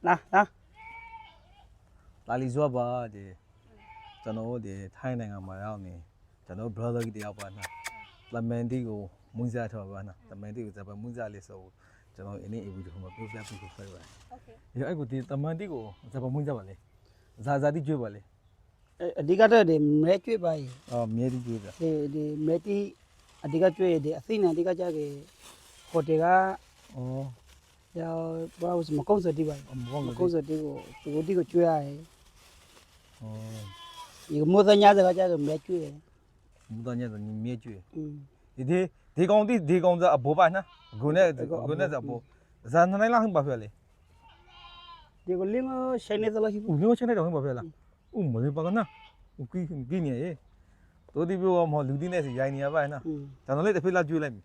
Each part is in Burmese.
လာလာလီဇောပါဒီကျွန်တော်ဒီထိုင်းနိုင်ငံမှာရောက်နေကျွန်တော် brother ကြီးတယောက်ပါနော်လမန်တီကိုမွန်းစားထော်ပါနော်လမန်တီကိုဇပမွန်းစားလေးဆိုကျွန်တော်အင်းအေဘူးဒီမှာပြောပြပြီးဖိုက်ပါโอเคဒီအဲ့ကိုဒီလမန်တီကိုဇပမွန်းစားပါလေဇာတိကျွေးပါလေအဓိကတော့ဒီမဲကျွေးပါရေအော်မဲတီကျွေးတာဒီမဲတီအဓိကကျွေးဒီအသိနဲ့အဓိကကြကေဟိုတယ်ကအော်ဘာလို့မကုန်းစတိပါမကုန်းစတိကိုသူဒီကိုကျွေးရတယ်အော်ဒီမိုးစညာစကားကြကေမဲကျွေးတယ်မိုးစညာစမဲကျွေးဒီကောင်စားအဘောပါနော်ဂုနဲ့အဘောဇာနိုင်လားဟင်ပါဖက်လေဒီကိုလင်းဆိုင်နေသလားရှိဘူးဦးမျိုးချင်းနေတော့ဟင်ပါဖက်လားဦးမလေးပါကနော်ဦးကြီးနေရေတို့ဒီပြောမလူတင်းနဲ့စီရိုင်းနေရပါနော်ကျွန်တော်လေးတစ်ဖက်လာကျွေးလိုက်ပြီ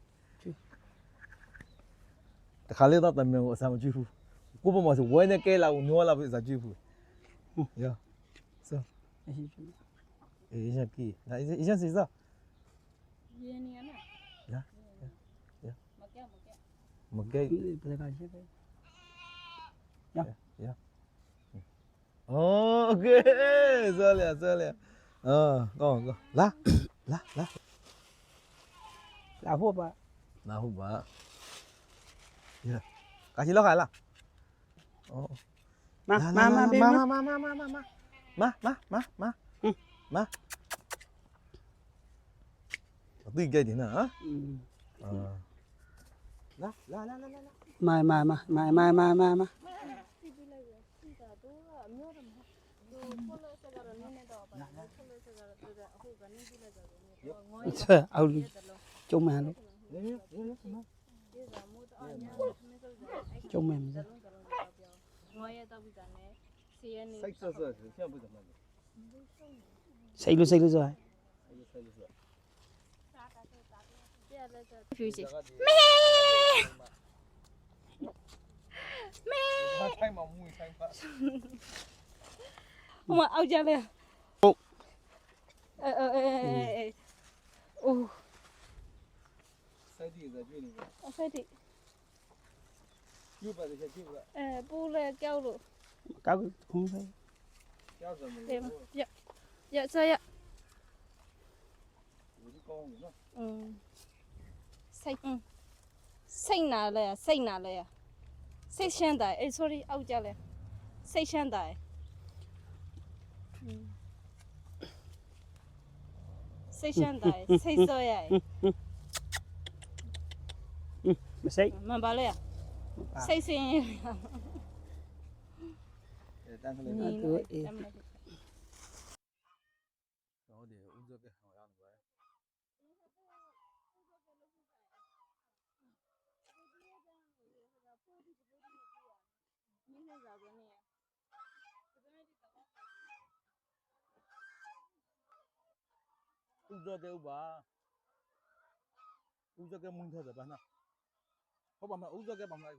တခါလေးတော့တမန်ကိုအဆမ်းမကျွေးဘူးကိုပေါ်မှာဆိုဝဲနေကဲလာဦးညောလာပြီစားကျွေးဘူးရဆောအေးရကီလာအေးရစီစားရင်းနေရနော်မကဲဘယ်ကရှိပဲရโอเคဆောလေကောလာဖို့ပါလာဟုတ်ပါရကာချီလောက်ခါလားမအသိကြိုက်တယ်နော်လာအောက်ကျုံမှန်လို့ကျုံမှန်မစားငွားရတော့ပြီးတာနဲ့စီရနေစိတ်ဆော့ရှေ့ဘုဒ္ဓမှာစိတ်လို့ဆိုဖြူစီမဲထိုင်မှာမွေးဆိုင်ပါဟိုမအောက်ကြလဲဟုတ်အိုးစိုက်တီးကျွေးနေပါဆက်တိကျွေးပါတယ်ကျွေးပါပူလဲကြောက်လို့ကောက်ခုံးပဲကြောက်စမ်းလို့ရဆက်ရဒီကောင်းနော်စိတ်နာလဲစိတ်ရှမ်းတယ်အေး sorry အောက်ကြလဲစိတ်ရှမ်းတယ်စိတ်စောရမစိတ်မပါလဲစိတ်စင်းတန်းကလေးတော့တော့ဒီဦးဇောကဟောရနေပါဦးဇောကဥပါဦးဇောကမွန်းထားတယ်ဘာနာဟုတ်ပါမဦးဇောကပါမလိုက်